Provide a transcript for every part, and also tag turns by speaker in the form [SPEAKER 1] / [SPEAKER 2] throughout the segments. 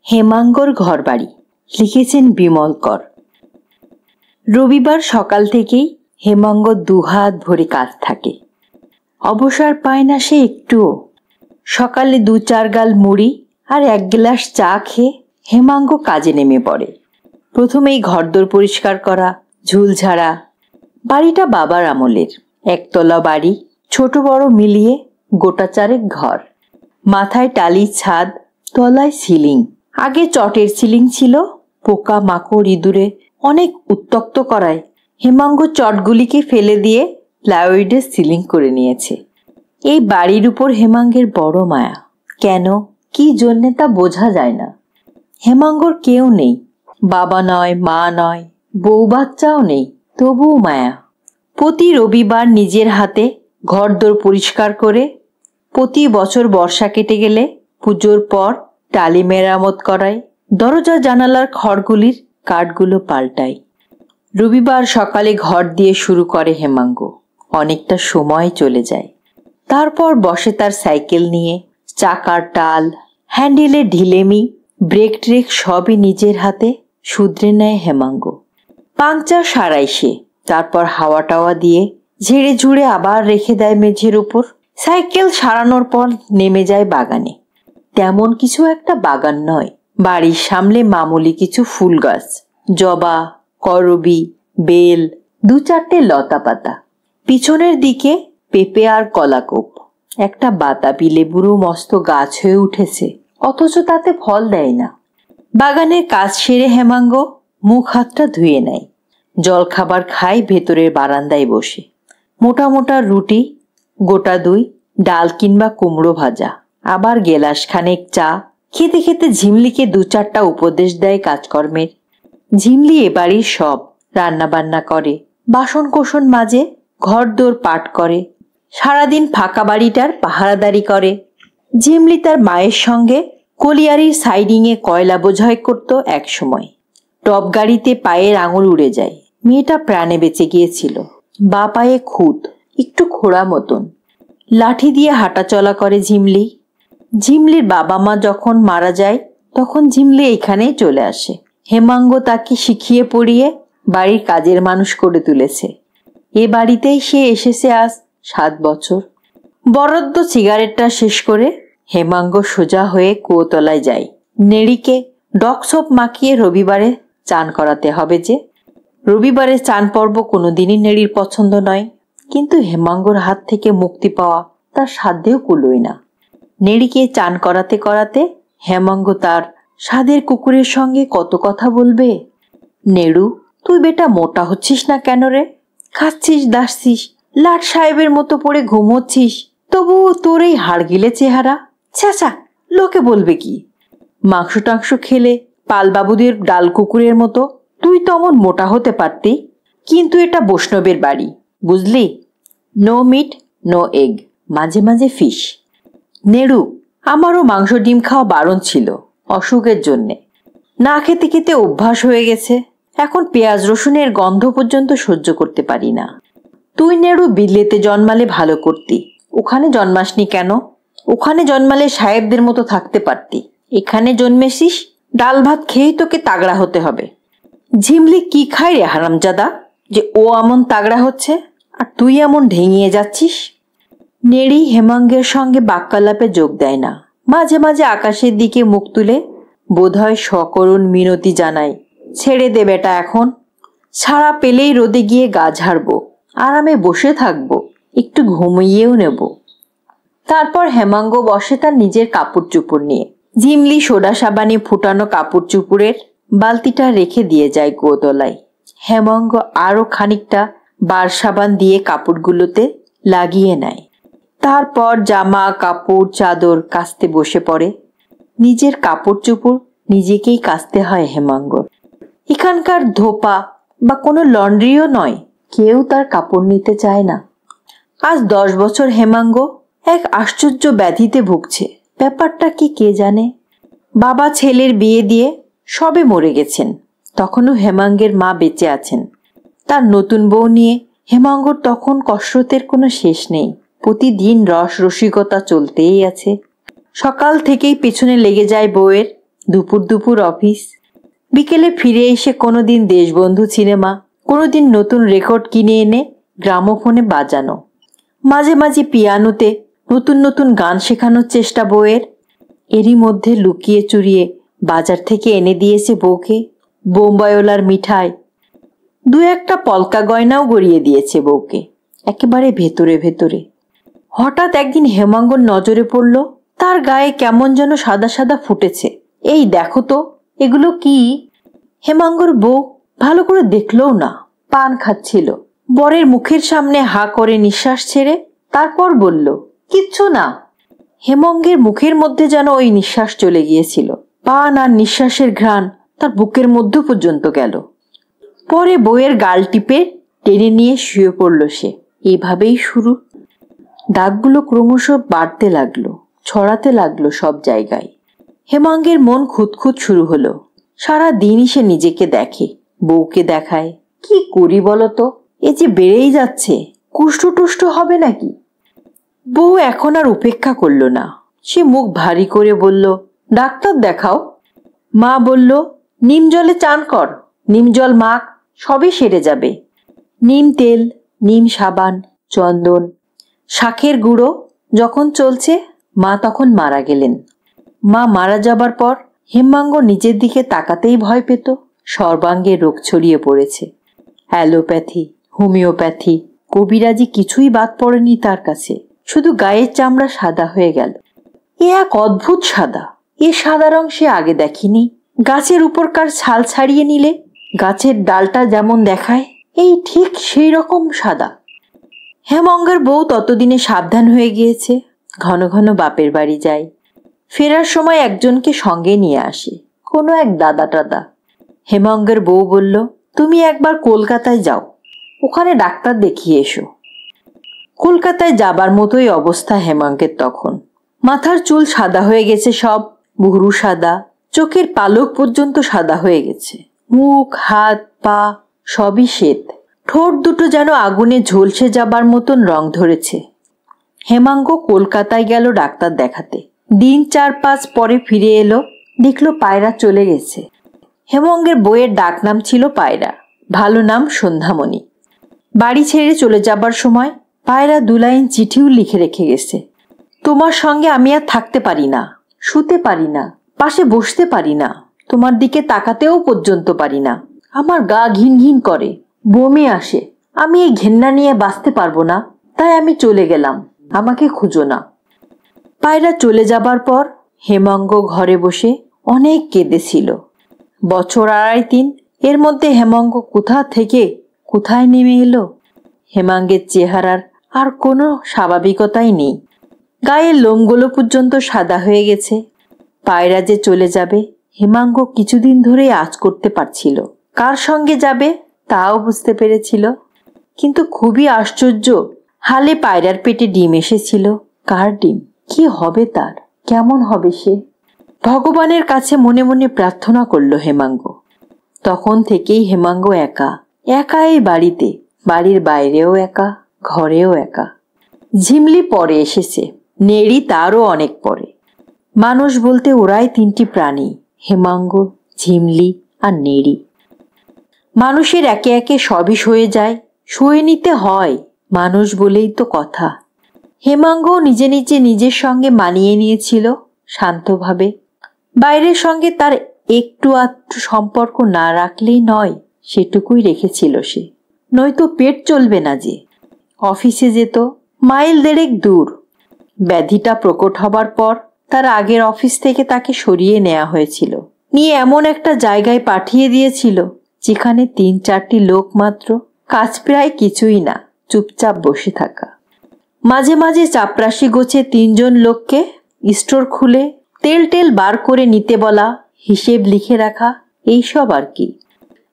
[SPEAKER 1] হেমাঙ্গর ঘরবাড়ি, লিখেছেন বিমল কর। রবিবার সকাল থেকেই হেমাঙ্গ দুহাত ভরে কাজ থাকে। অবসর পায় না সে একটুও। সকালে 2-4 গাল মুড়ি আর 1 গ্লাস চা খেয়ে হেমাঙ্গ কাজে নেমে পড়ে। প্রথমেই ঘরদোর পরিষ্কার করা, ঝুল ঝাড়া। বাড়িটা বাবার আমলের, 1 তলা বাড়ি, ছোট বড় মিলিয়ে গোটা 4 ঘর। মাথায় টালি ছাদ, তলায় সিলিং। আগে চটের সিলিং ছিল, পোকা মাকড় ইঁদুরে অনেক উত্তক্ত করায় হেমাঙ্গ চটগুলিকে ফেলে দিয়ে প্লাইউডের সিলিং করে নিয়েছে। এই বাড়ির উপর হেমাঙ্গের বড় মায়া। কেন, কি জন্যে তা বোঝা যায় না। হেমাঙ্গর কেউ নেই, বাবা নয়, মা নয়, বউ বাচ্চাও নেই, তবুও মায়া। প্রতি রবিবার নিজের হাতে ঘরদোর পরিষ্কার করে, প্রতি বছর বর্ষা কেটে গেলে পুজোর পর টালি মেরামত করায়, দরজা জানালার খড়গুলির কাঠগুলো পাল্টায়। রবিবার সকালে ঘর দিয়ে শুরু করে হেমাঙ্গ। অনেকটা সময় চলে যায়। তারপর বসে তার সাইকেল নিয়ে। চাকার টাল, হ্যান্ডেলের ঢিলেমি, ব্রেক ট্রেক সবই নিজের হাতে শুধরে নেয় হেমাঙ্গ। পাংচার সারায় সে। তারপর হাওয়া টাওয়া দিয়ে ঝেড়ে ঝুড়ে আবার রেখে দেয় মেঝের উপর। সাইকেল সারানোর পর নেমে যায় বাগানে। তেমন কিছু একটা বাগান নয়, বাড়ির সামনে মামুলি কিছু ফুল গাছ, জবা, করবি, বেল, 2-4টে লতা পাতা। পিছনের দিকে পেঁপে আর কলাকোপ। একটা বাতাবি লেবুরও মস্ত গাছ হয়ে উঠেছে, অথচ তাতে ফল দেয় না। বাগানের কাজ সেরে হেমাঙ্গ মুখ হাতটা ধুয়ে নেয়। জল খাবার খায় ভেতরের বারান্দায় বসে। মোটা মোটা রুটি, গোটা দই, ডাল কিংবা কুমড়ো ভাজা, আবার গেলাস খানেক চা। খেতে খেতে ঝিমলিকে 2-4টা উপদেশ দেয় কাজকর্মের। ঝিমলি এ বাড়ির সব, রান্না বান্না করে, বাসন কোসন মাজে, ঘরদোর পাট করে, সারাদিন ফাঁকা বাড়িটার পাহারাদারি করে। ঝিমলি তার মায়ের সঙ্গে কলিয়ারির সাইডিংয়ে কয়লা বোঝাই করত এক সময়। টপ গাড়িতে পায়ের আঙুল উড়ে যায়। মেয়েটা প্রাণে বেঁচে গিয়েছিল। বা পায়ে খুঁত, একটু খোড়া মতন। লাঠি দিয়ে হাঁটা চলা করে ঝিমলি। ঝিমলির বাবা মা যখন মারা যায় তখন ঝিমলি এইখানেই চলে আসে। হেমাঙ্গ তাকে শিখিয়ে পড়িয়ে বাড়ির কাজের মানুষ করে তুলেছে। এ বাড়িতেই সে এসেছে আজ 7 বছর। বরাদ্দ সিগারেটটা শেষ করে হেমাঙ্গ সোজা হয়ে কুয়োতলায় যায়। নেড়িকে ডক সোপ মাখিয়ে রবিবারে চান করাতে হবে যে। রবিবারে চান পর্ব কোনোদিনই নেড়ির পছন্দ নয়, কিন্তু হেমাঙ্গর হাত থেকে মুক্তি পাওয়া তার সাধ্যেও কুলোয় না। নেড়িকে চান করাতে করাতে হেমাঙ্গ তার সাধের কুকুরের সঙ্গে কত কথা বলবে। নেড়ু, তুই বেটা মোটা হচ্ছিস না কেন রে? খাচ্ছিস দাসছিস, লাট সাহেবের মতো পড়ে ঘুমোচ্ছিস, তবুও তোর এই হাড় গিলে চেহারা। ছ্যাঁচা, লোকে বলবে কি? মাংস টাংস খেলে পালবাবুদের ডাল কুকুরের মতো তুই তো অমন মোটা হতে পারতি। কিন্তু এটা বৈষ্ণবের বাড়ি, বুঝলি? নো মিট, নো এগ, মাঝে মাঝে ফিশ। নেড়ু, আমারও মাংস ডিম খাওয়া বারণ ছিল অসুখের জন্যে। না খেতে খেতে অভ্যাস হয়ে গেছে। এখন পেঁয়াজ রসুনের গন্ধ পর্যন্ত সহ্য করতে পারি না। তুই নেড়ু বিলেতে জন্মালে ভালো করতি। ওখানে জন্মাসনি কেন? ওখানে জন্মালে সাহেবদের মতো থাকতে পারতি। এখানে জন্মেছিস, ডাল ভাত খেয়েই তোকে তাগড়া হতে হবে। ঝিমলি কি খায় রে হারামজাদা, যে ও এমন তাগড়া হচ্ছে আর তুই এমন ঢেঙিয়ে যাচ্ছিস? নেড়ি হেমাঙ্গের সঙ্গে বাক্যালাপে যোগ দেয় না। মাঝে মাঝে আকাশের দিকে মুখ তুলে বোধহয় সকরুণ মিনতি জানায়, ছেড়ে দে বেটা, এখন ছাড়া পেলেই রোদে গিয়ে গা ঝাড়বো, আরামে বসে থাকবো, একটু ঘুমিয়েও নেব। তারপর হেমাঙ্গ বসে তার নিজের কাপড় চুপড় নিয়ে। ঝিমলি সোডা সাবানে ফুটানো কাপড় চুপড়ের বালতিটা রেখে দিয়ে যায় কুয়োতলায়। হেমাঙ্গ আরো খানিকটা বার সাবান দিয়ে কাপড়গুলোতে লাগিয়ে নেয়। তারপর জামা কাপড় চাদর কাচতে বসে পড়ে। নিজের কাপড় চোপড় নিজেকেই কাচতে হয় হেমাঙ্গর। এখানকার ধোপা বা কোনো লন্ড্রিও নয়, কেউ তার কাপড় নিতে চায় না। আজ 10 বছর হেমাঙ্গ এক আশ্চর্য ব্যাধিতে ভুগছে। ব্যাপারটা কি কে জানে? বাবা ছেলের বিয়ে দিয়ে সবে মরে গেছেন, তখনও হেমাঙ্গের মা বেঁচে আছেন। তার নতুন বউ নিয়ে হেমাঙ্গর তখন কসরতের কোনো শেষ নেই। প্রতিদিন রসিকতা চলতেই আছে। সকাল থেকেই পেছনে লেগে যায় বউয়ের। দুপুর দুপুর অফিস, বিকেলে ফিরে এসে কোনোদিন দেশবন্ধু সিনেমা, কোনোদিন নতুন রেকর্ড কিনে এনে গ্রামোফোনে বাজানো, মাঝে মাঝে পিয়ানোতে নতুন নতুন গান শেখানোর চেষ্টা বউয়ের। এরই মধ্যে লুকিয়ে চুরিয়ে বাজার থেকে এনে দিয়েছে বউকে বোম্বাইওয়ালার মিঠাই, দু একটা পলকা গয়নাও গড়িয়ে দিয়েছে বউকে একেবারে ভেতরে ভেতরে। হঠাৎ একদিন হেমাঙ্গর নজরে পড়ল তার গায়ে কেমন যেন সাদা সাদা ফুটেছে। এই দেখো তো, এগুলো কি? হেমাঙ্গর বউ ভালো করে দেখলও না, পান খাচ্ছিল। বরের মুখের সামনে হা করে নিঃশ্বাস ছেড়ে তারপর বলল, কিচ্ছু না। হেমঙ্গের মুখের মধ্যে যেন ওই নিঃশ্বাস চলে গিয়েছিল। পান আর নিঃশ্বাসের ঘ্রাণ তার বুকের মধ্য পর্যন্ত গেল। পরে বউয়ের গাল টিপে টেনে নিয়ে শুয়ে পড়ল সে। এভাবেই শুরু। দাগগুলো ক্রমশ বাড়তে লাগলো, ছড়াতে লাগলো সব জায়গায়। হেমাঙ্গের মন খুঁতখুত শুরু হলো। সারা দিনই সে নিজেকে দেখে, বউকে দেখায়। কি করি বলতো, এ যে বেড়েই যাচ্ছে, কুষ্ঠ টুষ্ট হবে নাকি? বউ এখন আর উপেক্ষা করল না। সে মুখ ভারী করে বলল, ডাক্তার দেখাও। মা বলল, নিম জলে চান কর, নিম জল মাখ, সবই সেরে যাবে। নিম তেল, নিম সাবান, চন্দন, শাঁখের গুঁড়ো যখন চলছে, মা তখন মারা গেলেন। মা মারা যাবার পর হেমাঙ্গ নিজের দিকে তাকাতেই ভয় পেত। সর্বাঙ্গে রোগ ছড়িয়ে পড়েছে। অ্যালোপ্যাথি, হোমিওপ্যাথি, কবিরাজি কিছুই বাদ পড়েনি তার কাছে। শুধু গায়ের চামড়া সাদা হয়ে গেল। এ এক অদ্ভুত সাদা। এ সাদা রং সে আগে দেখেনি। গাছের উপরকার ছাল ছাড়িয়ে নিলে গাছের ডালটা যেমন দেখায়, এই ঠিক সেই রকম সাদা। হেমঙ্গের বউ ততদিনে সাবধান হয়ে গিয়েছে। ঘন ঘন বাপের বাড়ি যায়। ফেরার সময় একজনকে সঙ্গে নিয়ে আসে, কোনো এক দাদা টাদা। হেমঙ্গের বউ বলল, তুমি একবার কলকাতায় যাও, ওখানে ডাক্তার দেখিয়ে এসো। কলকাতায় যাবার মতোই অবস্থা হেমঙ্গের তখন। মাথার চুল সাদা হয়ে গেছে সব, ভুরু সাদা, চোখের পালক পর্যন্ত সাদা হয়ে গেছে। মুখ, হাত, পা সবই শ্বেত। ঠোঁট দুটো যেন আগুনে ঝলসে যাবার মতন রং ধরেছে। হেমাঙ্গ কলকাতায় গেল ডাক্তার দেখাতে। দিন 4-5 পরে ফিরে এলো, দেখলো পায়রা চলে গেছে। হেমঙ্গের বইয়ের ডাক নাম ছিল পায়রা, ভালো নাম সন্ধ্যামণি। বাড়ি ছেড়ে চলে যাবার সময় পায়রা 2 লাইন চিঠিও লিখে রেখে গেছে। তোমার সঙ্গে আমি আর থাকতে পারি না, শুতে পারি না, পাশে বসতে পারি না, তোমার দিকে তাকাতেও পর্যন্ত পারি না। আমার গা ঘিন ঘিন করে, বমি আসে। আমি এই ঘেন্না নিয়ে বাঁচতে পারবো না, তাই আমি চলে গেলাম, আমাকে খুঁজো না। পায়রা চলে যাবার পর হেমঙ্গ ঘরে বসে অনেক কেঁদেছিল। বছর 2.5-3 এর মধ্যে হেমঙ্গ কোথা থেকে কোথায় নেমে এলো। হেমাঙ্গের চেহারার আর কোনো স্বাভাবিকতাই নেই। গায়ের লোমগুলো পর্যন্ত সাদা হয়ে গেছে। পায়রা যে চলে যাবে হেমাঙ্গ কিছুদিন ধরেই আঁচ করতে পারছিল। কার সঙ্গে যাবে তাও বুঝতে পেরেছিল। কিন্তু খুবই আশ্চর্য, হালে পায়রার পেটে ডিম এসেছিল। কার ডিম? কি হবে তার? কেমন হবে সে? ভগবানের কাছে মনে মনে প্রার্থনা করল হেমাঙ্গ। তখন থেকেই হেমাঙ্গ একা একা এই বাড়িতে, বাড়ির বাইরেও একা, ঘরেও একা। ঝিমলি পরে এসেছে, নেড়ি তারও অনেক পরে। মানুষ বলতে ওরাই 3টি প্রাণী, হেমাঙ্গ, ঝিমলি আর নেড়ি। মানুষের একে একে সবই সয়ে যায়, সয়ে নিতে হয়, মানুষ বলেই তো কথা। হেমাঙ্গ নিজে নিজে নিজের সঙ্গে মানিয়ে নিয়েছিল শান্তভাবে। বাইরের সঙ্গে তার একটু আধটু সম্পর্ক না রাখলেই নয়, সেটুকুই রেখেছিল সে। নয়তো পেট চলবে না যে। অফিসে যেত, মাইল 1.5 দূর। ব্যাধিটা প্রকট হবার পর তার আগের অফিস থেকে তাকে সরিয়ে নেওয়া হয়েছিল, নিয়ে এমন একটা জায়গায় পাঠিয়ে দিয়েছিল যেখানে 3-4টি লোক মাত্র, কাজ প্রায় কিছুই না, চুপচাপ বসে থাকা। মাঝে মাঝে চাপরাশি গোছে 3 জন লোককে স্টোর খুলে তেল টেল বার করে নিতে বলা, হিসেব লিখে রাখা, এইসব আর কি।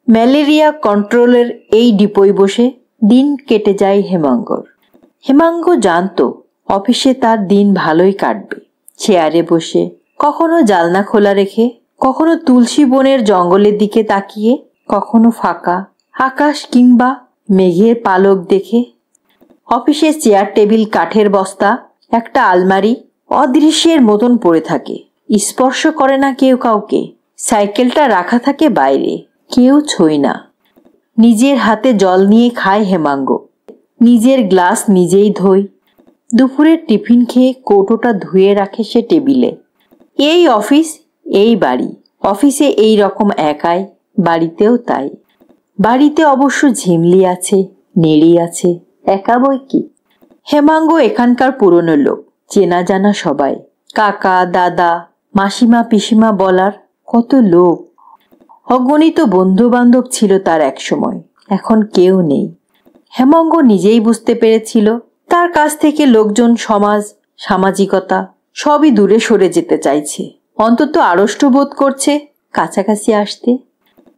[SPEAKER 1] ম্যালেরিয়া কন্ট্রোলের এই ডিপোয় বসে দিন কেটে যায় হেমাঙ্গর। হেমাঙ্গ জানতো অফিসে তার দিন ভালোই কাটবে। চেয়ারে বসে, কখনো জালনা খোলা রেখে, কখনো তুলসী বনের জঙ্গলের দিকে তাকিয়ে, কখনো ফাঁকা আকাশ কিংবা মেঘের পালক দেখে। অফিসের চেয়ার টেবিল কাঠের বস্তা, একটা আলমারি অদৃশ্যের মতন পড়ে থাকে। স্পর্শ করে না কেউ কাউকে। সাইকেলটা রাখা থাকে বাইরে, কেউ ছোঁয় না। নিজের হাতে জল নিয়ে খায় হেমাঙ্গ, নিজের গ্লাস নিজেই ধোয়। দুপুরের টিফিন খেয়ে কৌটোটা ধুয়ে রাখে সে টেবিলে। এই অফিস, এই বাড়ি। অফিসে এই রকম একাই, বাড়িতেও তাই। বাড়িতে অবশ্য ঝিমলি আছে, নেড়ি আছে, একা বই কি। হেমাঙ্গ এখানকার পুরনো লোক, চেনা জানা সবাই। কাকা, দাদা, মাসিমা, পিসিমা বলার কত লোক। অগণিত বন্ধু বান্ধব ছিল তার এক সময়, এখন কেউ নেই। হেমাঙ্গ নিজেই বুঝতে পেরেছিল তার কাছ থেকে লোকজন, সমাজ, সামাজিকতা সবই দূরে সরে যেতে চাইছে। অন্তত আড়ষ্ট বোধ করছে কাছাকাছি আসতে।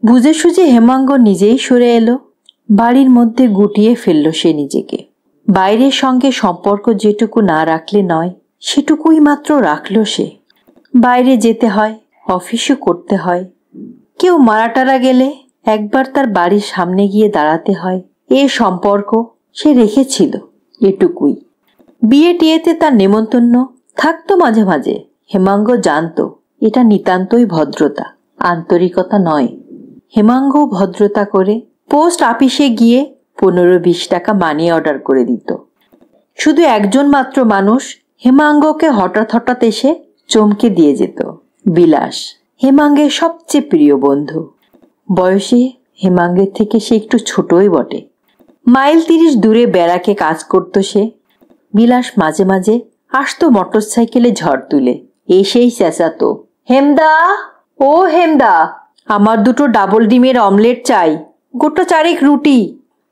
[SPEAKER 1] বুঝে সুঝে হেমাঙ্গ নিজেই সরে এলো। বাড়ির মধ্যে গুটিয়ে ফেলল সে নিজেকে। বাইরের সঙ্গে সম্পর্ক যেটুকু না রাখলে নয়, সেটুকুই মাত্র রাখল সে। বাইরে যেতে হয়, অফিসও করতে হয়। কেউ মারা টারা গেলে একবার তার বাড়ির সামনে গিয়ে দাঁড়াতে হয়। এ সম্পর্ক সে রেখেছিল, এটুকুই। বিয়ে টিয়েতে তার নেমন্তন্ন থাকতো মাঝে মাঝে। হেমাঙ্গ জানত এটা নিতান্তই ভদ্রতা, আন্তরিকতা নয়। হেমাঙ্গ ভদ্রতা করে পোস্ট অফিসে গিয়ে 15-20 টাকা মানি অর্ডার করে দিত। শুধু একজন মাত্র মানুষ হেমাঙ্গকে হঠাৎ হঠাৎ এসে চমকে দিয়ে যেত, বিলাস। হেমাঙ্গের সবচেয়ে প্রিয় বন্ধু। বয়সে হেমাঙ্গের থেকে সে একটু ছোটই বটে। মাইল 30 দূরে ব্যারাকে কাজ করত সে। বিলাস মাঝে মাঝে আসতো মোটরসাইকেলে ঝড় তুলে, এসেই চেঁচাতো, হেমদা, ও হেমদা, আমার 2 ডাবল ডিমের অমলেট চাই, গোটা 4 রুটি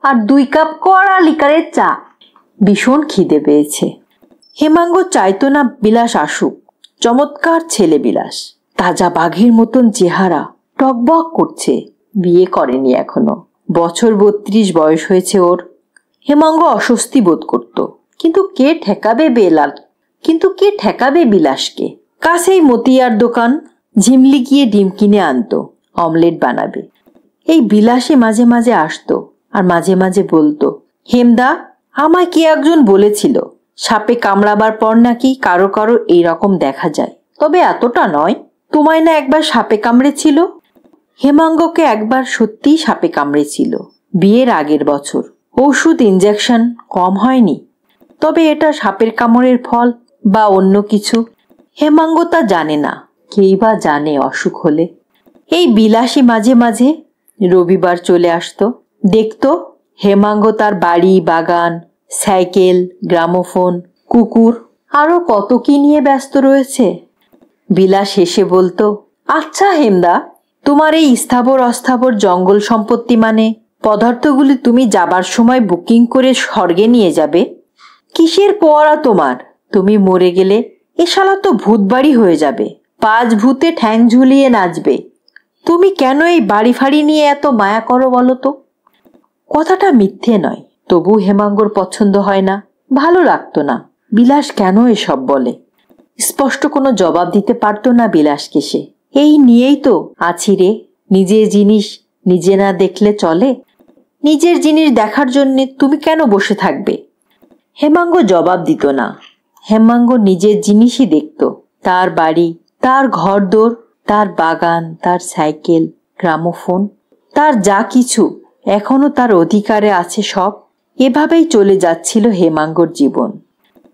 [SPEAKER 1] আর 2 কাপ কড়া লিকারের চা। ভীষণ খিদে পেয়েছে। হেমাঙ্গ চাইতো না বিলাস আসুক। চমৎকার ছেলে বিলাস, তাজা বাঘের মতন চেহারা, টকবক করছে। বিয়ে করেনি এখনো, বছর 32 বয়স হয়েছে ওর। হেমাঙ্গ অস্বস্তি বোধ করত। কিন্তু কে ঠেকাবে বিলাসকে? কাছেই মতিয়ার দোকান, ঝিমলি গিয়ে ডিম কিনে আনতো, অমলেট বানাবে। এই বিলাসে মাঝে মাঝে আসতো আর মাঝে মাঝে বলতো, হেমদা, আমায় কে একজন বলেছিল সাপে কামড়াবার পর নাকি কারো কারো এইরকম দেখা যায়, তবে এতটা নয়। তোমায় না একবার সাপে কামড়েছিল? হেমাঙ্গকে একবার সত্যিই সাপে কামড়েছিল, বিয়ের আগের বছর। ওষুধ, ইনজেকশন কম হয়নি। তবে এটা সাপের কামড়ের ফল বা অন্য কিছু, হেমাঙ্গ তা জানে না। কেই বা জানে অসুখ হলে। এই বিলাসী মাঝে মাঝে রবিবার চলে আসতো, দেখতো হেমাঙ্গ তার বাড়ি, বাগান, সাইকেল, গ্রামোফোন, কুকুর, আরো কত কি নিয়ে ব্যস্ত রয়েছে। বিলাস হেসে বলতো, আচ্ছা হেমদা, তোমার এই স্থাবর অস্থাবর জঙ্গল সম্পত্তি মানে পদার্থগুলি তুমি যাবার সময় বুকিং করে স্বর্গে নিয়ে যাবে? কিসের পড়া তোমার? তুমি মরে গেলে এ শালা তো ভূত বাড়ি হয়ে যাবে, 5 ভূতে ঠ্যাং ঝুলিয়ে নাচবে। তুমি কেন এই বাড়ি ফাড়ি নিয়ে এত মায়া করো বলো তো? কথাটা মিথ্যে নয়, তবু হেমাঙ্গর পছন্দ হয় না, ভালো লাগতো না। বিলাস কেন এসব বলে? স্পষ্ট কোনো জবাব দিতে পারতো না বিলাসকে সে। এই নিয়েই তো আছি রে। নিজের জিনিস নিজে না দেখলে চলে? নিজের জিনিস দেখার জন্যে তুমি কেন বসে থাকবে? হেমাঙ্গ জবাব দিত না। হেমাঙ্গ নিজের জিনিসই দেখত, তার বাড়ি, তার ঘরদোর, তার বাগান, তার সাইকেল, গ্রামোফোন, তার যা কিছু এখনো তার অধিকারে আছে সব। এভাবেই চলে যাচ্ছিল হেমাঙ্গর জীবন।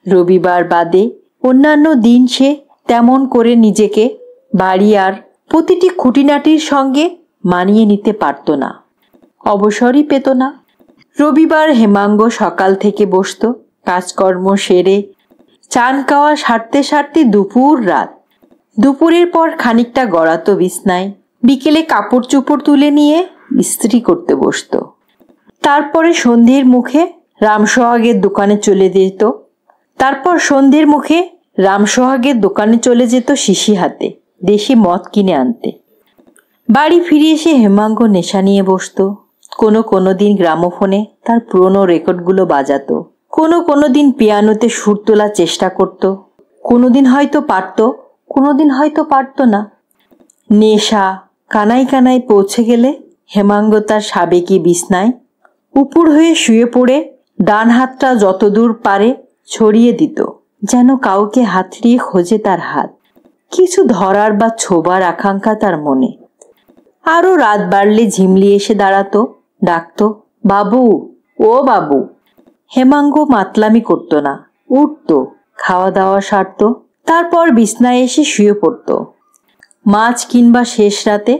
[SPEAKER 1] রবিবার বাদে অন্যান্য দিন সে তেমন করে নিজেকে বাড়ি আর প্রতিটি খুঁটিনাটির সঙ্গে মানিয়ে নিতে পারত না, অবসরই পেত না। রবিবার হেমাঙ্গ সকাল থেকে বসত, কাজকর্ম সেরে চান খাওয়া সারতে সারতে দুপুর রাত। দুপুরের পর খানিকটা গড়াতো বিছনায়, বিকেলে কাপড় চোপড় তুলে নিয়ে ইস্ত্রি করতে বসত। তারপরে সন্ধ্যের মুখে রামসোহাগের দোকানে চলে যেত শিশি হাতে দেশি মদ কিনে আনতে। বাড়ি ফিরে এসে হেমাঙ্গ নেশা নিয়ে বসত। কোনো দিন গ্রামোফোনে তার পুরনো রেকর্ডগুলো বাজাতো, কোনো দিন পিয়ানোতে সুর তোলার চেষ্টা করত। কোনোদিন হয়তো পারত, কোনোদিন হয়তো পারত না। নেশা কানায় কানায় পৌঁছে গেলে হেমাঙ্গ তার সাবেকি বিছনায় উপুড় হয়ে শুয়ে পড়ে ডান হাতটা যতদূর পারে ছড়িয়ে দিত, যেন কাউকে হাতড়িয়ে খোঁজে তার হাত। কিছু ধরার বা ছোবার আকাঙ্ক্ষা তার মনে। আরো রাত বাড়লে ঝিমলি এসে দাঁড়াতো, ডাকতো, বাবু, ও বাবু। হেমাঙ্গ মাতলামি করতো না, উঠতো, খাওয়া দাওয়া সারত, তারপর বিছনায় এসে শুয়ে পড়ত। মাঝ কিংবা শেষ রাতে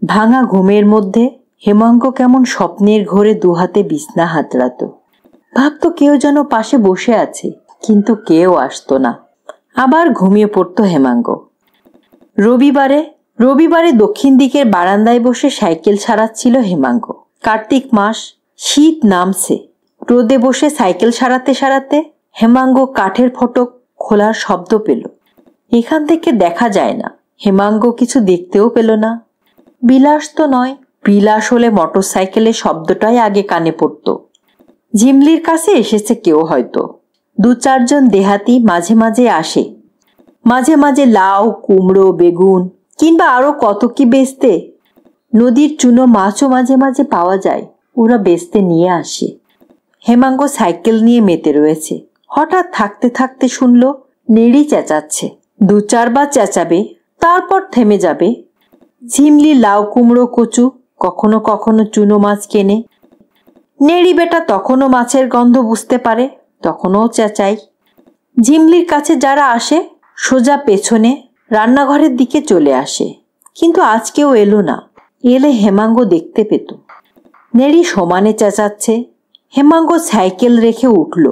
[SPEAKER 1] ভাঙা ঘুমের মধ্যে হেমাঙ্গ কেমন স্বপ্নের ঘোরে দুহাতে বিছনা হাতড়াত। ভাবতো কেউ যেন পাশে বসে আছে, কিন্তু কেউ আসতো না। আবার ঘুমিয়ে পড়তো হেমাঙ্গ। রবিবারে দক্ষিণ দিকের বারান্দায় বসে সাইকেল সারাচ্ছিল হেমাঙ্গ। কার্তিক মাস, শীত নামছে। রোদে বসে সাইকেল সারাতে সারাতে হেমাঙ্গ কাঠের ফটক খোলার শব্দ পেল। এখান থেকে দেখা যায় না। হেমাঙ্গ কিছু দেখতেও পেল না। বিলাস তো নয়, বিলাস হলে মোটর সাইকেলের শব্দটাই আগে কানে পড়ত। ঝিমলির কাছে এসেছে কেউ হয়তো। 2-4 দেহাতি মাঝে মাঝে আসে, মাঝে মাঝে লাউ, কুমড়ো, বেগুন কিংবা আরো কত কি বেচতে। নদীর চুনো মাছও মাঝে মাঝে পাওয়া যায়, ওরা বেচতে নিয়ে আসে। হেমাঙ্গ সাইকেল নিয়ে মেতে রয়েছে। হঠাৎ থাকতে থাকতে শুনল নেড়ি চেঁচাচ্ছে। 2-4 বার চেঁচাবে, তারপর থেমে যাবে। ঝিমলি লাউ, কুমড়ো, কচু, কখনো কখনো চুনো মাছ কেনে। নেড়ি বেটা তখনও মাছের গন্ধ বুঝতে পারে, তখনও চেঁচাই। ঝিমলির কাছে যারা আসে সোজা পেছনে রান্নাঘরের দিকে চলে আসে। কিন্তু আজ কেউ এলো না। এলে হেমাঙ্গ দেখতে পেত। নেড়ি সমানে চেঁচাচ্ছে। হেমাঙ্গ সাইকেল রেখে উঠল।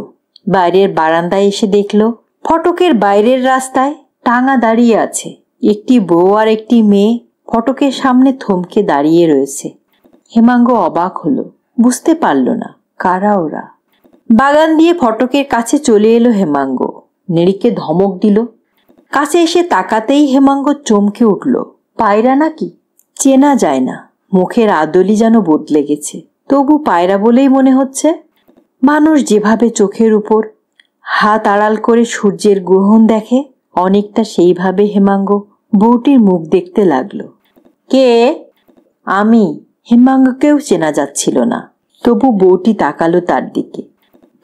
[SPEAKER 1] বাইরের বারান্দায় এসে দেখল ফটকের বাইরের রাস্তায় টাঙা দাঁড়িয়ে আছে। একটি বউ আর একটি মেয়ে ফটকের সামনে থমকে দাঁড়িয়ে রয়েছে। হেমাঙ্গ অবাক হলো, বুঝতে পারল না কারা ওরা। বাগান দিয়ে ফটকের কাছে চলে এলো হেমাঙ্গ। নেড়িকে ধমক দিল। কাছে এসে তাকাতেই হেমাঙ্গ চমকে উঠল। পায়রা নাকি? চেনা যায় না, মুখের আদলই যেন বদলে গেছে। তবু পায়রা বলেই মনে হচ্ছে। মানুষ যেভাবে চোখের উপর হাত আড়াল করে সূর্যের গ্রহণ দেখে, অনেকটা সেইভাবে হেমাঙ্গ বউটির মুখ দেখতে লাগলো। কে? আমি। হেমাঙ্গকেও চেনা যাচ্ছিল না, তবু বউটি তাকালো তার দিকে।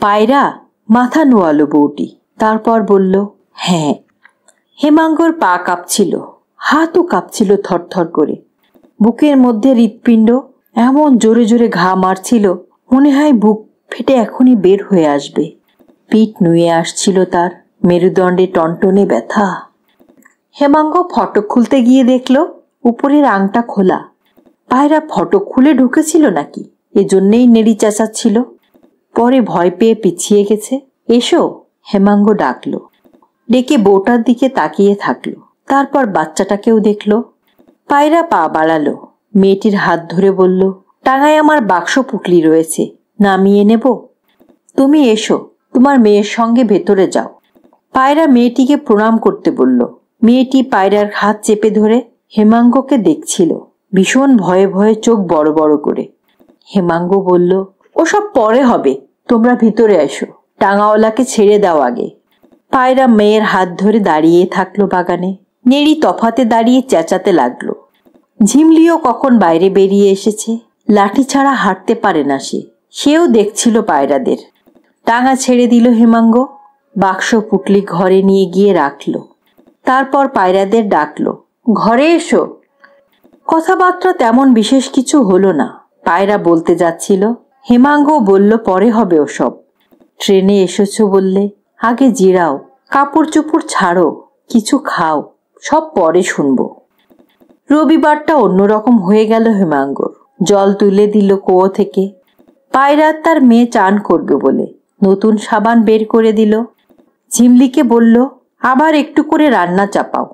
[SPEAKER 1] পায়রা? মাথা নোয়ালো বউটি, তারপর বলল, হ্যাঁ। হেমাঙ্গর পা কাঁপছিল, হাতও কাঁপছিল থরথর করে। বুকের মধ্যে হৃৎপিণ্ড এমন জোরে জোরে ঘা মারছিল, মনে হয় বুক ফেটে এখনই বের হয়ে আসবে। পিঠ নুয়ে আসছিল তার, মেরুদণ্ডে টনটনে ব্যথা। হেমাঙ্গ ফটক খুলতে গিয়ে দেখল উপরের আংটা খোলা। পায়রা ফটক খুলে ঢুকেছিল নাকি, এজন্যেই নেড়ি চেঁচাচ্ছিল। পরে ভয় পেয়ে পিছিয়ে গেছে। এসো, হেমাঙ্গ ডাকলো। ডেকে বউটার দিকে তাকিয়ে থাকলো। তারপর বাচ্চাটাকেও দেখলো। পায়রা পা বাড়ালো, মেয়েটির হাত ধরে বলল, টাঙায় আমার বাক্স পুটলি রয়েছে, নামিয়ে নেব? তুমি এসো, তোমার মেয়ের সঙ্গে ভেতরে যাও। পায়রা মেয়েটিকে প্রণাম করতে বলল। মেয়েটি পায়রার হাত চেপে ধরে হেমাঙ্গকে দেখছিল, ভীষণ ভয়ে ভয়ে চোখ বড় বড় করে। হেমাঙ্গ বলল, ওসব পরে হবে, তোমরা ভিতরে এসো, টাঙাওয়ালাকে ছেড়ে দাও আগে। পায়রা মেয়ের হাত ধরে দাঁড়িয়ে থাকলো বাগানে। নেড়ি তফাতে দাঁড়িয়ে চেঁচাতে লাগলো। ঝিমলিও কখন বাইরে বেরিয়ে এসেছে। লাঠি ছাড়া হাঁটতে পারে না সে, সেও দেখছিল পায়রাদের। টাঙা ছেড়ে দিল হেমাঙ্গ, বাক্স পুটলি ঘরে নিয়ে গিয়ে রাখলো। তারপর পায়রাদের ডাকলো, ঘরে এসো। কথাবার্তা তেমন বিশেষ কিছু হলো না। পায়রা বলতে যাচ্ছিল, হেমাঙ্গ বলল, পরে হবে ওসব। ট্রেনে এসেছো বললে, আগে জিরাও, কাপড় চোপড় ছাড়ো, কিছু খাও, সব পরে শুনবো। রবিবারটা অন্যরকম হয়ে গেল হেমাঙ্গর। জল তুলে দিল কুয়ো থেকে। পায়রা তার মেয়ে চান করবে বলে নতুন সাবান বের করে দিল। ঝিমলিকে বলল, আবার একটু করে রান্না চাপাও,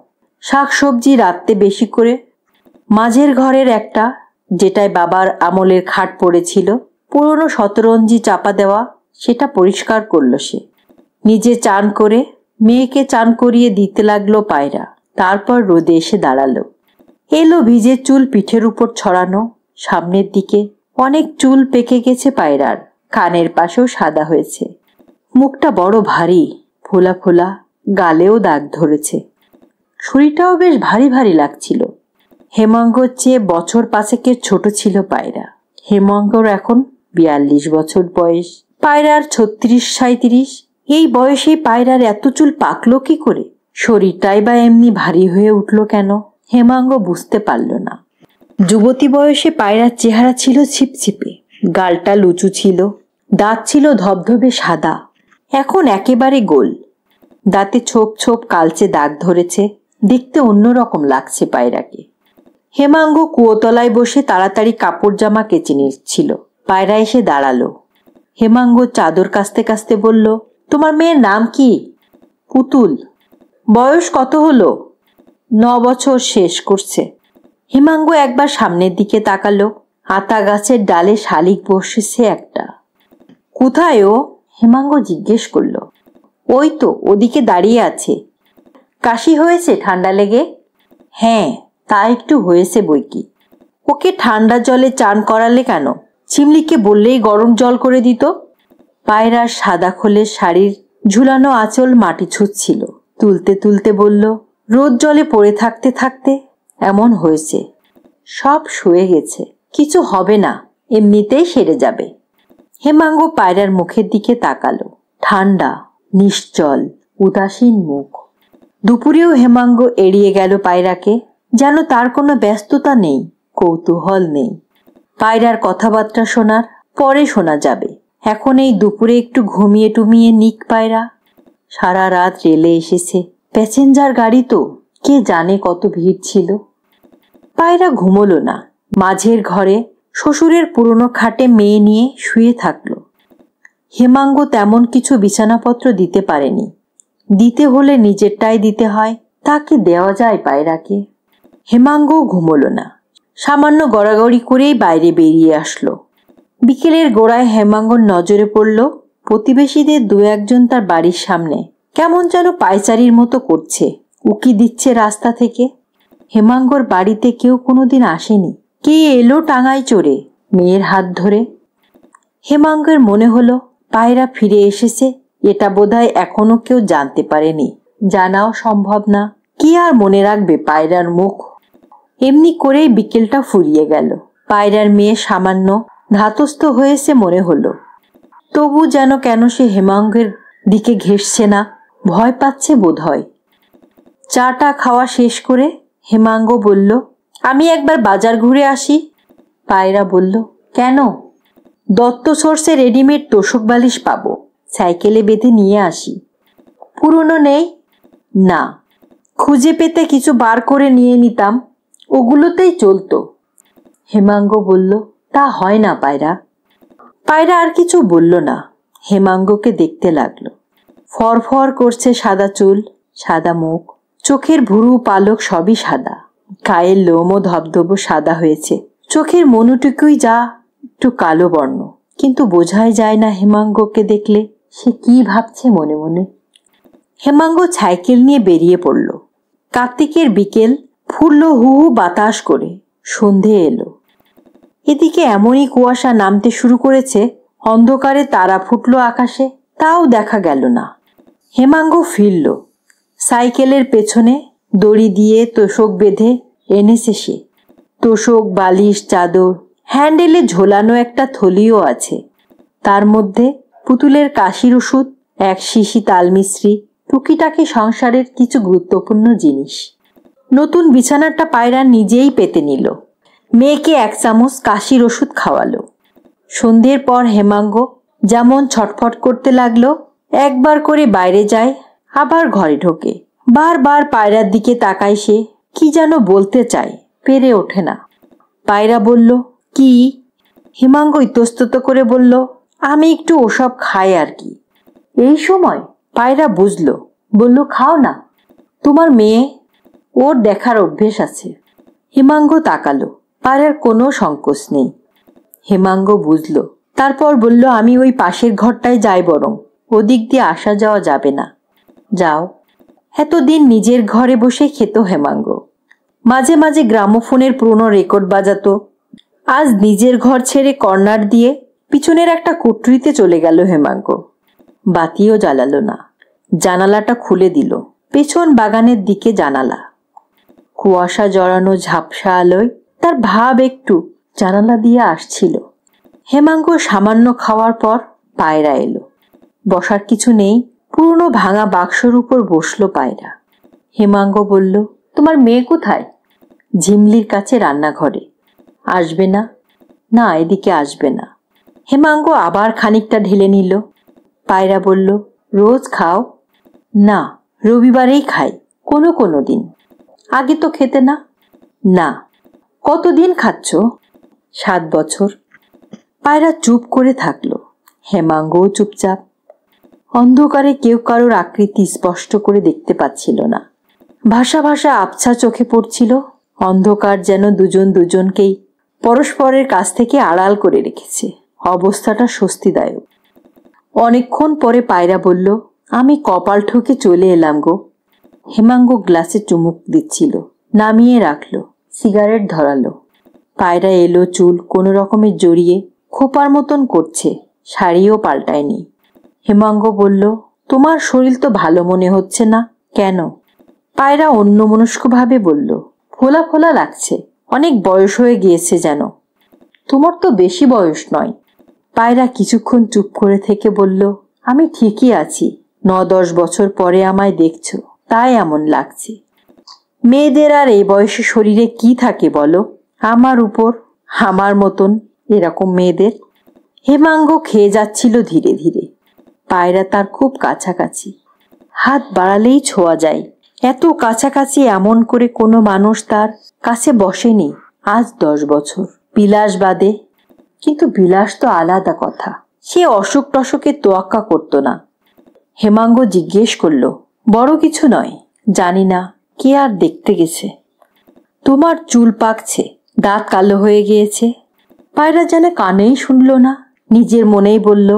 [SPEAKER 1] শাক সবজি রাত্রে বেশি করে। মাঝের ঘরের একটা, যেটায় বাবার আমলের খাট পড়েছিল, পুরনো শতরঞ্জি চাপা দেওয়া, সেটা পরিষ্কার করলো সে। নিজে চান করে মেয়েকে চান করিয়ে দিতে লাগলো পায়রা। তারপর রোদে এসে দাঁড়ালো। এলো ভিজে চুল পিঠের উপর ছড়ানো। সামনের দিকে অনেক চুল পেকে গেছে পায়রার, কানের পাশেও সাদা হয়েছে। মুখটা বড় ভারী, ফোলা ফোলা, গালেও দাগ ধরেছে। শরীরটাও বেশ ভারী ভারী লাগছিল। হেমাঙ্গর চেয়ে বছর 5 ছোট ছিল পায়রা। হেমাঙ্গর এখন 42 বছর বয়স, পায়রার 36-37। এই বয়সে পায়রার এত চুল পাকলো কি করে? শরীরটাই বা এমনি ভারী হয়ে উঠল কেন হেমাঙ্গ বুঝতে পারল না। যুবতী বয়সে পায়রার চেহারা ছিল ছিপছিপে, গালটা লুচু ছিল, দাঁত ছিল ধবধবে সাদা, এখন একেবারে গোল। দাঁতে ছোপ ছোপ কালচে দাগ ধরেছে, দেখতে অন্যরকম লাগছে পায়রাকে। হেমাঙ্গ কুয়োতলায় বসে তাড়াতাড়ি কাপড় জামা কেচে নিচ্ছিল। পায়রা এসে দাঁড়ালো। হেমাঙ্গ চাদর কাচতে কাচতে বলল, তোমার মেয়ের নাম কি? পুতুল। বয়স কত হলো? 9 বছর শেষ করছে। হেমাঙ্গ একবার সামনের দিকে তাকালো। আতা গাছের ডালে শালিক বসেছে একটা। কোথায় ও? হেমাঙ্গ জিজ্ঞেস করল। ওই তো ওদিকে দাঁড়িয়ে আছে। কাশি হয়েছে ঠান্ডা লেগে? হ্যাঁ, তা একটু হয়েছে বইকি। ওকে ঠান্ডা জলে চান করালে কেন? চিমলিকে বললেই গরম জল করে দিত। পায়রার সাদা খোলের শাড়ির ঝুলানো আঁচল মাটি ছুঁচ্ছিল। তুলতে তুলতে বলল, রোদ জলে পড়ে থাকতে থাকতে এমন হয়েছে। সব শুয়ে গেছে, কিছু হবে না, এমনিতেই সেরে যাবে। হেমাঙ্গ পায়রার মুখের দিকে তাকালো। ঠান্ডা, নিশ্চল, উদাসীন মুখ। দুপুরেও হেমাঙ্গ এড়িয়ে গেল পায়রাকে, যেন তার কোনো ব্যস্ততা নেই, কৌতূহল নেই। পায়রার কথাবার্তা শোনার পরে শোনা যাবে, এখন এই দুপুরে একটু ঘুমিয়ে টুমিয়ে নিক পায়রা। সারা রাত রেলে এসেছে, প্যাসেঞ্জার গাড়ি তো, কে জানে কত ভিড় ছিল। পায়রা ঘুমোলো না। মাঝের ঘরে শ্বশুরের পুরনো খাটে মেয়ে নিয়ে শুয়ে থাকলো। হেমাঙ্গ তেমন কিছু বিছানাপত্র দিতে পারেনি। দিতে হলে নিজেরটাই দিতে হয়, তাকে দেওয়া যায় পায়রাকে? হেমাঙ্গ ঘুমোলো না। সামান্য গড়াগড়ি করেই বাইরে বেরিয়ে আসলো। বিকেলের গোড়ায় হেমাঙ্গর নজরে পড়ল প্রতিবেশীদের 2-1 তার বাড়ির সামনে কেমন যেন পায়চারির মতো করছে, উকি দিচ্ছে রাস্তা থেকে। হেমাঙ্গর বাড়িতে কেউ কোনোদিন আসেনি। কে এলো টাঙায় চড়ে মেয়ের হাত ধরে? হেমাঙ্গের মনে হলো পায়রা ফিরে এসেছে, এটা বোধহয় এখনো কেউ জানতে পারেনি, জানাও সম্ভব না। কি আর মনে রাখবে পায়রার মুখ? এমনি করেই বিকেলটা ফুরিয়ে গেল। পায়রার মেয়ে সামান্য ধাতস্থ হয়েছে মনে হলো। তবু যেন কেন সে হেমাঙ্গের দিকে ঘেঁষছে না, ভয় পাচ্ছে বোধহয়। চাটা খাওয়া শেষ করে হেমাঙ্গ বলল, আমি একবার বাজার ঘুরে আসি। পায়রা বলল, কেন? দত্ত সোর্সে রেডিমেড তোষক বালিশ পাবো, সাইকেলে বেঁধে নিয়ে আসি। পুরনো নেই? না, খুঁজে পেতে কিছু বার করে নিয়ে নিতাম, ওগুলোতেই চলতো। হেমাঙ্গ বলল, তা হয় না পায়রা। পায়রা আর কিছু বলল না, হেমাঙ্গকে দেখতে লাগলো। ফরফর করছে সাদা চুল, সাদা মুখ, চোখের ভুরু পালক সবই সাদা, গায়ের লোমও ধবধব সাদা হয়েছে। চোখের মনুটুকুই যা একটু কালো বর্ণ, কিন্তু বোঝাই যায় না হেমাঙ্গকে দেখলে সে কি ভাবছে মনে মনে। হেমাঙ্গ সাইকেল নিয়ে বেরিয়ে পড়ল। কার্তিকের বিকেল ফুলল হু হু বাতাস করে। সন্ধে এলো। এদিকে এমনই কুয়াশা নামতে শুরু করেছে, অন্ধকারে তারা ফুটলো আকাশে, তাও দেখা গেল না। হেমাঙ্গ ফিরল। সাইকেলের পেছনে দড়ি দিয়ে তোষক বেঁধে এনেছে সে। তোষক, বালিশ, চাদর, হ্যান্ডেলে ঝোলানো একটা থলিও আছে। তার মধ্যে পুতুলের কাশির ওষুধ, 1 শিশি তালমিশ্রি, টুকিটাকি সংসারের কিছু গুরুত্বপূর্ণ জিনিস। নতুন বিছানাটা পায়রা নিজেই পেতে নিল। মেয়েকে 1 চামচ কাশির ওষুধ খাওয়ালো। সন্ধ্যের পর হেমাঙ্গ যেমন ছটফট করতে লাগলো, একবার করে বাইরে যায়, আবার ঘরে ঢোকে। বারবার পায়রার দিকে তাকায় সে, কি যেন বলতে চায়, পেরে ওঠে না। পায়রা বলল, কি? হেমাঙ্গ ইতস্তত করে বলল, আমি একটু ওসব খাই আর কি। এই সময় পায়রা বুঝলো, বলল, খাও না, তোমার মেয়ে, ওর দেখার অভ্যেস আছে। হেমাঙ্গ তাকালো, পায়রার কোনো সংকোচ নেই। হেমাঙ্গ বুঝলো, তারপর বলল, আমি ওই পাশের ঘরটায় যাই বরং, ওদিক দিয়ে আসা যাওয়া যাবে না। যাও। এতদিন নিজের ঘরে বসে খেত হেমাঙ্গ, মাঝে মাঝে গ্রামোফোনের পুরনো রেকর্ড বাজাতো। আজ নিজের ঘর ছেড়ে কর্নার দিয়ে পিছনের একটা কুঠরিতে চলে গেল হেমাঙ্গ। বাতিও জ্বালালো না, জানালাটা খুলে দিল। পেছন বাগানের দিকে জানালা। কুয়াশা জড়ানো ঝাপসা আলোয় তার ভাব একটু জানালা দিয়ে আসছিল। হেমাঙ্গ সামান্য খাওয়ার পর পায়রা এলো। বসার কিছু নেই, পুরনো ভাঙা বাক্সর উপর বসলো পায়রা। হেমাঙ্গ বলল, তোমার মেয়ে কোথায়? ঝিমলির কাছে রান্নাঘরে। আসবে না? না, এদিকে আসবে না। হেমাঙ্গ আবার খানিকটা ঢেলে নিল। পায়রা বলল, রোজ খাও? না, রবিবারেই খাই, কোনো কোনো দিন। আগে তো খেতে না? না। কতদিন খাচ্ছ? 7 বছর। পায়রা চুপ করে থাকলো। হেমাঙ্গও চুপচাপ। অন্ধকারে কেউ কারোর আকৃতি স্পষ্ট করে দেখতে পাচ্ছিল না। ভাষা ভাষা আবছা চোখে পড়ছিল। অন্ধকার যেন দুজন দুজনকেই পরস্পরের কাছ থেকে আড়াল করে রেখেছে। অবস্থাটা স্বস্তিদায়ক। অনেকক্ষণ পরে পায়রা বলল, আমি কপাল ঠুকে চলে এলাম গো। হেমাঙ্গ গ্লাসে চুমুক দিচ্ছিল, নামিয়ে রাখলো। সিগারেট ধরালো। পায়রা এলো, চুল কোনো রকমে জড়িয়ে খোপার মতন করছে, শাড়িও পাল্টায়নি। হেমাঙ্গ বলল, তোমার শরীর তো ভালো মনে হচ্ছে না, কেন? পায়রা অন্যমনস্কভাবে বলল, ফোলা ফোলা লাগছে, অনেক বয়স হয়ে গিয়েছে যেন। তোমার তো বেশি বয়স নয়। পায়রা কিছুক্ষণ চুপ করে থেকে বলল, আমি ঠিকই আছি, 9-10 বছর পরে আমায় দেখছো, তাই এমন লাগছে। মেয়েদের আর এই বয়সে শরীরে কি থাকে বলো? আমার উপর, আমার মতন এরকম মেয়েদের। হেমাঙ্গ খেয়ে যাচ্ছিল ধীরে ধীরে। পায়রা তার খুব কাছাকাছি, হাত বাড়ালেই ছোঁয়া যায়। এত কাছাকাছি এমন করে কোনো মানুষ তার কাছে বসেনি আজ 10 বছর। বিলাস বাদে। কিন্তু বিলাস তো আলাদা কথা, সে অসুখ টসুখে তোয়াক্কা করতো না। হেমাঙ্গ জিজ্ঞেস করল, বড় কিছু নয়, জানি না, কে আর দেখতে গেছে। তোমার চুল পাকছে, দাঁত কালো হয়ে গিয়েছে। পায়রা যেন কানেই শুনল না, নিজের মনেই বলল,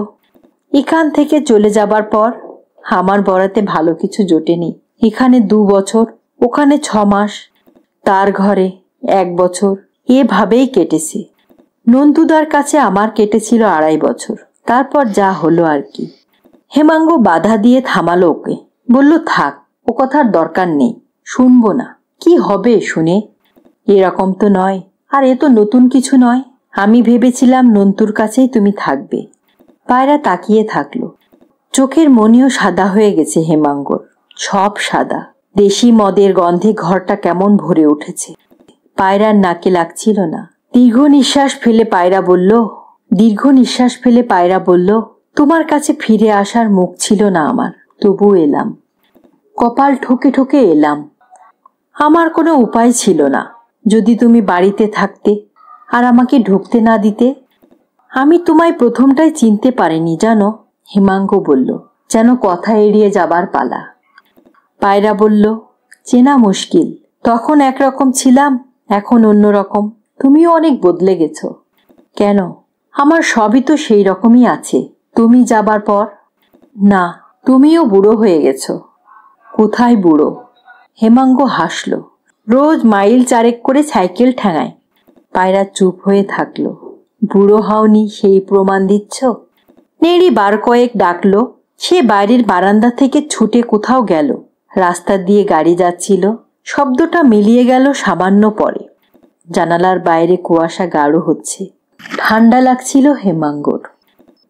[SPEAKER 1] এখান থেকে চলে যাবার পর আমার বরাতে ভালো কিছু জোটেনি। এখানে 2 বছর, ওখানে 6 মাস, তার ঘরে 1 বছর, এভাবেই কেটেছে। নন্দুদার কাছে আমার কেটেছিল 2.5 বছর, তারপর যা হলো আর কি। হেমাঙ্গ বাধা দিয়ে থামালো ওকে, বলল, থাক, ও কথার দরকার নেই, শুনবো না। কি হবে শুনে? এরকম তো নয়, আর এ তো নতুন কিছু নয়। আমি ভেবেছিলাম নন্তুর কাছেই তুমি থাকবে। পায়রা তাকিয়ে থাকলো। চোখের মনিও সাদা হয়ে গেছে হেমাঙ্গর, সব সাদা। দেশি মদের গন্ধে ঘরটা কেমন ভরে উঠেছে। পায়রার নাকে লাগছিল না। দীর্ঘ নিঃশ্বাস ফেলে পায়রা বলল, তোমার কাছে ফিরে আসার মুখ ছিল না আমার, তবু এলাম। কপাল ঠোকে ঠোকে এলাম। আমার কোনো উপায় ছিল না। যদি তুমি বাড়িতে থাকতে আর আমাকে ঢুকতে না দিতে। আমি তোমায় প্রথমটাই চিনতে পারিনি জানো, হেমাঙ্গ বলল, যেন কথা এড়িয়ে যাবার পালা। পায়রা বলল, চেনা মুশকিল। তখন একরকম ছিলাম, এখন অন্যরকম। তুমিও অনেক বদলে গেছো। কেন? আমার সবই তো সেই রকমই আছে তুমি যাবার পর। না, তুমিও বুড়ো হয়ে গেছো। কোথায় বুড়ো? হেমাঙ্গ হাসল। রোজ মাইল 4 করে সাইকেল ঠেঙায়। পায়রা চুপ হয়ে থাকলো। বুড়ো হওনি সেই প্রমাণ দিচ্ছ? নেড়ি বার কয়েক ডাকলো। সে বাইরের বারান্দা থেকে ছুটে কোথাও গেল। রাস্তা দিয়ে গাড়ি যাচ্ছিল, শব্দটা মিলিয়ে গেল সামান্য পরে। জানালার বাইরে কুয়াশা গাঢ় হচ্ছে, ঠান্ডা লাগছিল হেমাঙ্গর।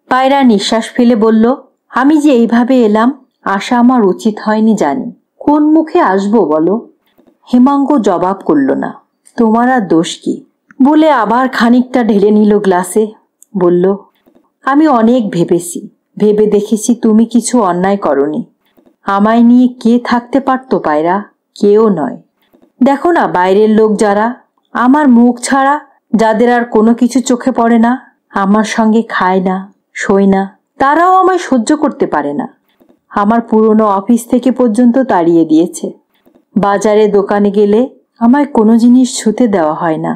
[SPEAKER 1] পায়রা নিঃশ্বাস ফেলে বলল, আমি যে এইভাবে এলাম, আসা আমার উচিত হয়নি জানি। কোন মুখে আসবো বলো? হেমাঙ্গ জবাব করল না। তোমার আর দোষ কি? বলে আবার খানিকটা ঢেলে নিল গ্লাসে। বলল, আমি অনেক ভেবেছি, ভেবে দেখেছি তুমি কিছু অন্যায় করনি। আমায় নিয়ে কে থাকতে পারতো পায়রা? কেউ নয়। দেখো না বাইরের লোক যারা, আমার মুখ ছাড়া যাদের আর কোনো কিছু চোখে পড়ে না, আমার সঙ্গে খায় না, শোয় না, তারাও আমায় সহ্য করতে পারে না। আমার পুরনো অফিস থেকে পর্যন্ত তাড়িয়ে দিয়েছে। বাজারে দোকানে গেলে আমায় কোনো জিনিস ছুতে দেওয়া হয় না।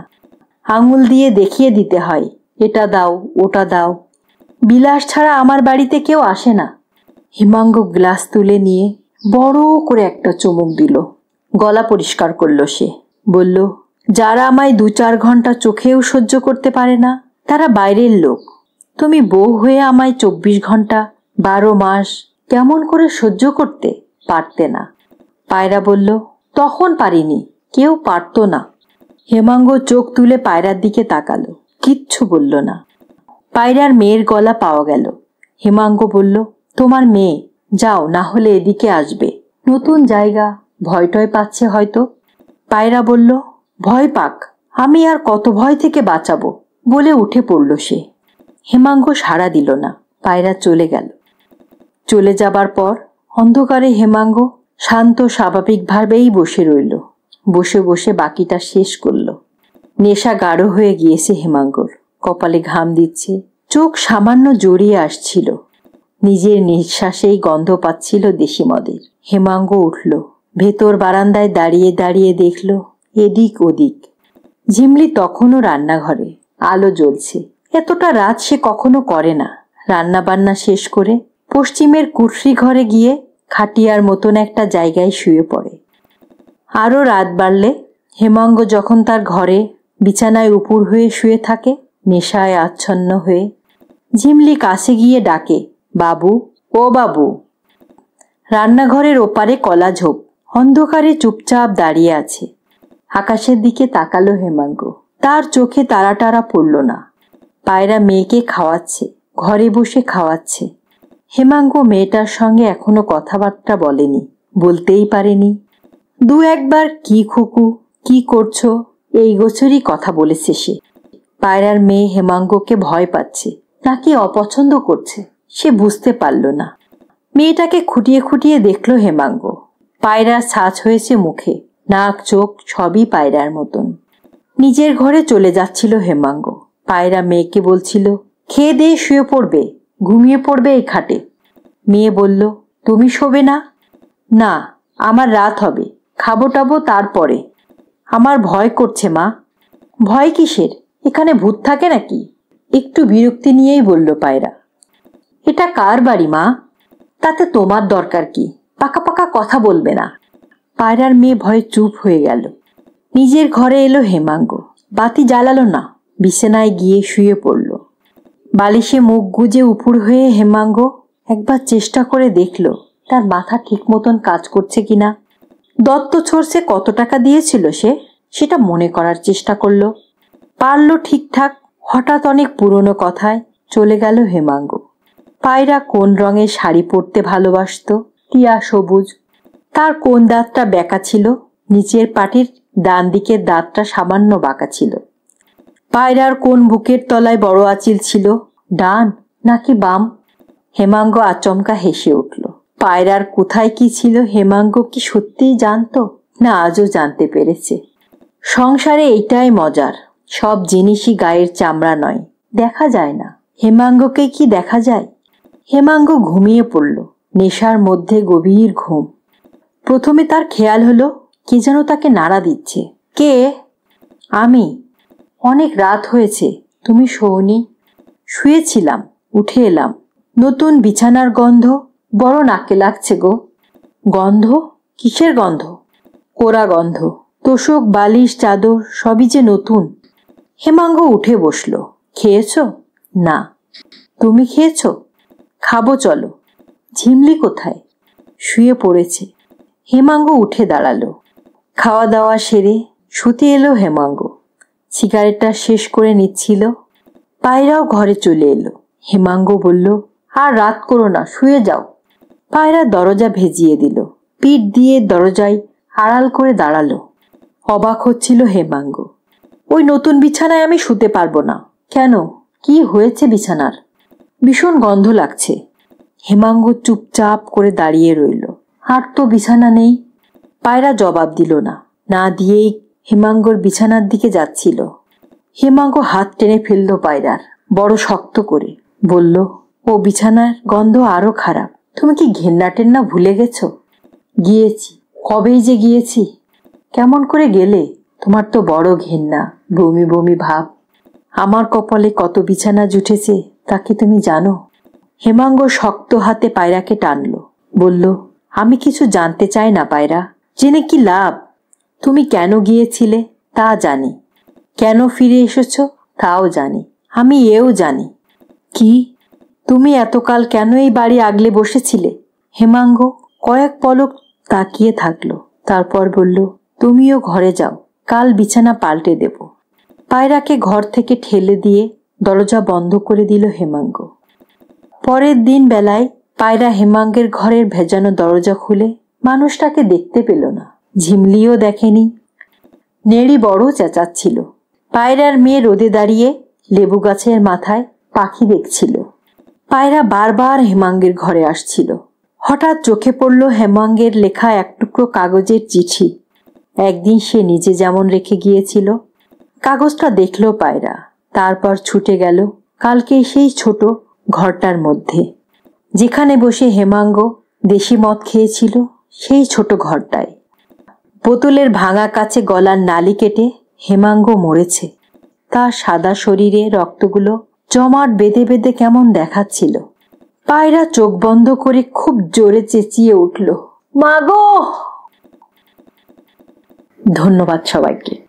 [SPEAKER 1] আঙুল দিয়ে দেখিয়ে দিতে হয়, এটা দাও, ওটা দাও। বিলাস ছাড়া আমার বাড়িতে কেউ আসে না। হেমাঙ্গ গ্লাস তুলে নিয়ে বড় করে একটা চুমুক দিল। গলা পরিষ্কার করল সে। বলল, যারা আমায় 2-4 ঘন্টা চোখেও সহ্য করতে পারে না, তারা বাইরের লোক। তুমি বউ হয়ে আমায় 24 ঘন্টা 12 মাস কেমন করে সহ্য করতে পারতে না? পায়রা বলল, তখন পারিনি, কেউ পারতো না। হেমাঙ্গ চোখ তুলে পায়রার দিকে তাকালো, কিচ্ছু বলল না। পায়রার মেয়ের গলা পাওয়া গেল। হেমাঙ্গ বলল, তোমার মেয়ে, যাও, না হলে এদিকে আসবে। নতুন জায়গা, ভয় টয় পাচ্ছে হয়তো। পায়রা বলল, ভয় পাক, আমি আর কত ভয় থেকে বাঁচাবো, বলে উঠে পড়ল সে। হেমাঙ্গ সাড়া দিল না। পায়রা চলে গেল। চলে যাবার পর অন্ধকারে হেমাঙ্গ শান্ত স্বাভাবিকভাবেই বসে রইল। বসে বসে বাকিটা শেষ করল। নেশা গাঢ় হয়ে গিয়েছে হেমাঙ্গর। কপালে ঘাম দিচ্ছে, চোখ সামান্য জড়িয়ে আসছিল। নিজের নিঃশ্বাসেই গন্ধ পাচ্ছিল দেশি মদের। হেমাঙ্গ উঠল। ভেতর বারান্দায় দাঁড়িয়ে দাঁড়িয়ে দেখল এদিক ওদিক। ঝিমলি তখনও রান্নাঘরে, আলো জ্বলছে। এতটা রাত সে কখনো করে না। রান্না বান্না শেষ করে পশ্চিমের কুঠরি ঘরে গিয়ে খাটিয়ার মতন একটা জায়গায় শুয়ে পড়ে। আরো রাত বাড়লে হেমাঙ্গ যখন তার ঘরে বিছানায় উপুর হয়ে শুয়ে থাকে, নেশায় আচ্ছন্ন হয়ে, ঝিমলি কাছে গিয়ে ডাকে, বাবু, ও বাবু। রান্নাঘরের ওপারে কলা ঝোপ অন্ধকারে চুপচাপ দাঁড়িয়ে আছে। আকাশের দিকে তাকালো হেমাঙ্গ। তার চোখে তারা টারা পড়ল না। পায়রা মেয়েকে খাওয়াচ্ছে, ঘরে বসে খাওয়াচ্ছে। হেমাঙ্গ মেয়েটার সঙ্গে এখনো কথাবার্তা বলেনি, বলতেই পারেনি। দু একবার কি খুকু, কি করছো, এই গোছরই কথা বলেছে সে। পায়রার মেয়ে হেমাঙ্গকে ভয় পাচ্ছে নাকি অপছন্দ করছে সে বুঝতে পারল না। মেয়েটাকে খুঁটিয়ে খুঁটিয়ে দেখল হেমাঙ্গ। পায়রার ছাঁচ হয়েছে মুখে, নাক চোখ সবই পায়রার মতন। নিজের ঘরে চলে যাচ্ছিল হেমাঙ্গ। পায়রা মেয়েকে বলছিল, খেয়ে দিয়ে শুয়ে পড়বে, ঘুমিয়ে পড়বে এই খাটে। মেয়ে বলল, তুমি শোবে না? না, আমার রাত হবে, খাবো টাবো তারপরে। আমার ভয় করছে মা। ভয় কিসের? এখানে ভূত থাকে নাকি? একটু বিরক্তি নিয়েই বলল পায়রা। এটা কার বাড়ি মা? তাতে তোমার দরকার কি? পাকা পাকা কথা বলবে না। পায়রার মেয়ে ভয়ে চুপ হয়ে গেল। নিজের ঘরে এলো হেমাঙ্গ। বাতি জ্বালালো না, বিছানায় গিয়ে শুয়ে পড়ল। বালিশে মুখ গুজে উপুর হয়ে হেমাঙ্গ একবার চেষ্টা করে দেখল তার মাথা ঠিক মতন কাজ করছে কিনা। দত্ত ছোড়ছে কত টাকা দিয়েছিল সে, সেটা মনে করার চেষ্টা করল। পারল ঠিকঠাক। হঠাৎ অনেক পুরনো কথায় চলে গেল হেমাঙ্গ। পায়রা কোন রঙের শাড়ি পরতে ভালোবাসত? টিয়া সবুজ। তার কোন দাঁতটা বেঁকা ছিল? নিচের পাটির ডান দিকের দাঁতটা সামান্য বাঁকা ছিল। পায়রার কোন বুকের তলায় বড় আঁচিল ছিল? ডান নাকি বাম? হেমাঙ্গ আচমকা হেসে উঠল। পায়রার কোথায় কি ছিল হেমাঙ্গ কি সত্যিই জানতো, না আজও জানতে পেরেছে? সংসারে এইটাই মজার, সব জিনিসই গায়ের চামড়া নয়, দেখা যায় না। হেমাঙ্গকে কি দেখা যায়? হেমাঙ্গ ঘুমিয়ে পড়ল। নেশার মধ্যে গভীর ঘুম। প্রথমে তার খেয়াল হলো কে যেন তাকে নাড়া দিচ্ছে। কে? আমি। অনেক রাত হয়েছে, তুমি শোওনি? শুয়েছিলাম, উঠে এলাম। নতুন বিছানার গন্ধ বড় নাকে লাগছে গো। গন্ধ? কিসের গন্ধ? কোরা গন্ধ। তোশক, বালিশ, চাদর সবই যে নতুন। হেমাঙ্গ উঠে বসল। খেয়েছো? না। তুমি খেয়েছো? খাবো চলো। ঝিমলি কোথায়? শুয়ে পড়েছে। হেমাঙ্গ উঠে দাঁড়ালো। খাওয়া দাওয়া সেরে শুতে এলো হেমাঙ্গ। সিগারেটটা শেষ করে নিচ্ছিল। পায়রাও ঘরে চলে এলো। হেমাঙ্গ বলল, আর রাত করো না, শুয়ে যাও। পায়রা দরজা ভেজিয়ে দিল। পিঠ দিয়ে দরজায় আড়াল করে দাঁড়ালো। অবাক হচ্ছিল হেমাঙ্গ। ওই নতুন বিছানায় আমি শুতে পারবো না। কেন? কি হয়েছে বিছানার? ভীষণ গন্ধ লাগছে। হেমাঙ্গ চুপচাপ করে দাঁড়িয়ে রইল। আর তো বিছানা নেই। পায়রা জবাব দিল না। না দিয়েই হেমাঙ্গর বিছানার দিকে যাচ্ছিল। হেমাঙ্গ হাত টেনে ফেলল পায়রার, বড় শক্ত করে। বলল, ও বিছানার গন্ধ আরো খারাপ। তুমি কি ঘেন্না টেন্না ভুলে গেছ? গিয়েছি, কবেই যে গিয়েছি। কেমন করে গেলে? তোমার তো বড় ঘেন্না, বমি বমি ভাব। আমার কপালে কত বিছানা জুটেছে তা কি তুমি জানো? হেমাঙ্গ শক্ত হাতে পায়রাকে টানল। বলল, আমি কিছু জানতে চাই না পায়রা। জেনে কি লাভ? তুমি কেন গিয়েছিলে তা জানি, কেন ফিরে এসেছ তাও জানি। আমি এও জানি। কি? তুমি এতকাল কেন এই বাড়ি আগলে বসেছিলে? হেমাঙ্গ কয়েক পলক তাকিয়ে থাকলো। তারপর বলল, তুমিও ঘরে যাও, কাল বিছানা পাল্টে দেব। পায়রাকে ঘর থেকে ঠেলে দিয়ে দরজা বন্ধ করে দিল হেমাঙ্গ। পরের দিন বেলায় পায়রা হেমাঙ্গের ঘরের ভেজানো দরজা খুলে মানুষটাকে দেখতে পেল না। ঝিমলিও দেখেনি। নেড়ি বড় চেঁচাচ্ছিল। পায়রার মেয়ে রোদে দাঁড়িয়ে লেবু গাছের মাথায় পাখি দেখছিল। পায়রা বারবার হেমাঙ্গের ঘরে আসছিল। হঠাৎ চোখে পড়ল হেমাঙ্গের লেখা এক টুকরো কাগজের চিঠি। একদিন সে নিজে যেমন রেখে গিয়েছিল। কাগজটা দেখল পায়রা, তারপর ছুটে গেল কালকে সেই ছোট ঘরটার মধ্যে, যেখানে বসে হেমাঙ্গ দেশি মদ খেয়েছিল, সেই ছোট ঘরটায়। বোতলের ভাঙা কাছে গলার নালি কেটে হেমাঙ্গ মরেছে। তার সাদা শরীরে রক্তগুলো জমাট বেঁধে বেঁধে কেমন দেখাচ্ছিল। পায়রা চোখ বন্ধ করে খুব জোরে চেঁচিয়ে উঠল, মা গো! ধন্যবাদ সবাইকে।